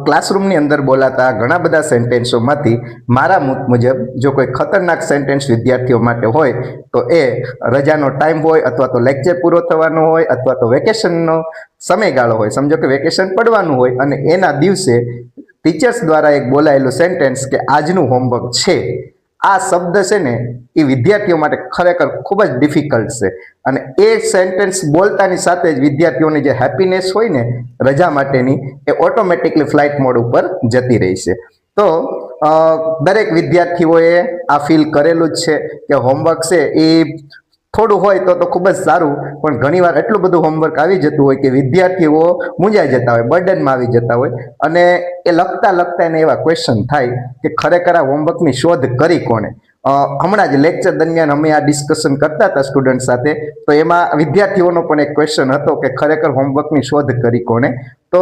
ક્લાસરૂમની અંદર બોલાતા ઘણા બધા સેન્ટેન્સોમાંથી મારા મત મુજબ જો કોઈ ખતરનાક સેન્ટેન્સ વિદ્યાર્થીઓ માટે હોય તો એ રજાનો ટાઈમ હોય અથવા તો લેક્ચર પૂરો થવાનો હોય અથવા તો વેકેશનનો સમયગાળો હોય, સમજો કે વેકેશન પડવાનું હોય અને એના દિવસે ટીચર્સ દ્વારા એક બોલાયેલું સેન્ટેન્સ કે આજનું હોમવર્ક છે, આ શબ્દ છે ને એ વિદ્યાર્થીઓ માટે ખરેખર ખૂબ જ ડિફિકલ્ટ છે અને એ સેન્ટેન્સ બોલતાની સાથે જ વિદ્યાર્થીઓની જે હેપીનેસ હોય ને રજા માટેની એ ઓટોમેટિકલી ફ્લાઇટ મોડ ઉપર જતી રહી છે. તો દરેક વિદ્યાર્થીઓએ આ ફીલ કરેલું જ છે કે હોમવર્ક છે એ થોડું હોય તો ખૂબ જ સારું, પણ ઘણીવાર એટલું બધું હોમવર્ક આવી જતું હોય કે વિદ્યાર્થીઓ મૂંઝાઈ જતા હોય, બર્ડનમાં આવી જતા હોય અને એ લખતા એને એવા ક્વેશ્ચન થાય કે ખરેખર આ હોમવર્કની શોધ કરી કોણે. હમણાં જ લેક્ચર દરમિયાન અમે આ ડિસ્કશન કરતા હતા સ્ટુડન્ટ સાથે, તો એમાં વિદ્યાર્થીઓનો પણ એક ક્વેશ્ચન હતો કે ખરેખર હોમવર્કની શોધ કરી કોણે. તો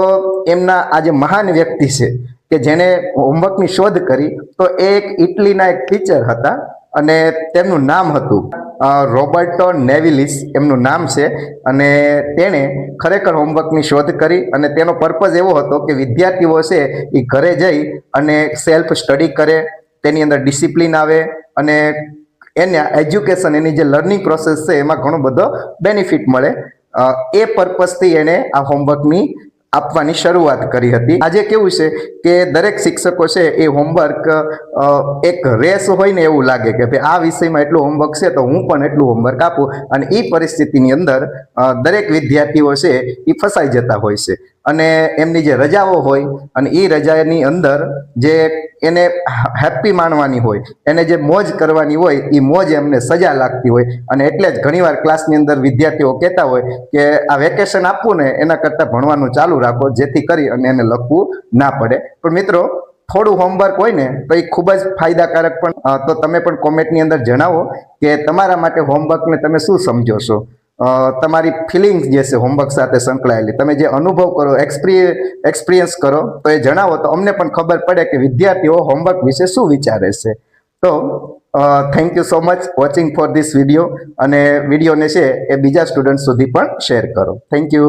એમના આ જે મહાન વ્યક્તિ છે કે જેણે હોમવર્કની શોધ કરી, તો એ એક ઇટલીના એક ટીચર હતા અને તેમનું નામ હતું રોબર્ટો નેવિલિસ એમનું નામ છે અને તેણે ખરેખર હોમવર્કની શોધ કરી અને તેનો પર્પઝ એવો હતો કે વિદ્યાર્થીઓ છે એ ઘરે જઈ અને સેલ્ફ સ્ટડી કરે, તેની અંદર ડિસિપ્લિન આવે અને એના એજ્યુકેશન, એની જે લર્નિંગ પ્રોસેસ છે એમાં ઘણો બધો બેનિફિટ મળે. એ પર્પઝથી એણે આ હોમવર્કની આપવાની શરૂઆત કરી હતી. આજે કેવું છે કે દરેક શિક્ષકો છે એ હોમવર્ક એક રેસ હોય ને એવું લાગે કે ભાઈ આ વિષયમાં એટલું હોમવર્ક છે તો હું પણ એટલું હોમવર્ક આપું, અને એ પરિસ્થિતિની અંદર દરેક વિદ્યાર્થીઓ છે એ ફસાઈ જતા હોય છે અને એમની જે રજાઓ હોય અને એ રજાની અંદર જે એને હેપી માણવાની હોય, એને જે મોજ કરવાની હોય, એ મોજ એમને સજા લાગતી હોય અને એટલે જ ઘણીવાર ક્લાસની અંદર વિદ્યાર્થીઓ કહેતા હોય કે આ વેકેશન આપવું ને એના કરતાં ભણવાનું ચાલુ રાખો, જેથી કરી અને એને લખવું ના પડે. પણ મિત્રો, થોડું હોમવર્ક હોય ને તો એ ખૂબ જ ફાયદાકારક પણ. તો તમે પણ કોમેન્ટની અંદર જણાવો કે તમારા માટે હોમવર્કને તમે શું સમજો છો, તમારી ફિલિંગ્સ જે છે હોમવર્ક સાથે સંકળાયેલી, તમે જે અનુભવ કરો, એક્સપિરિયન્સ કરો તો એ જણાવો, તો અમને પણ ખબર પડે કે વિદ્યાર્થીઓ હોમવર્ક વિશે શું વિચારે છે. તો thank you so much watching for this video, અને વિડીયોને છે એ બીજા સ્ટુડન્ટ સુધી પણ શેર કરો. Thank you.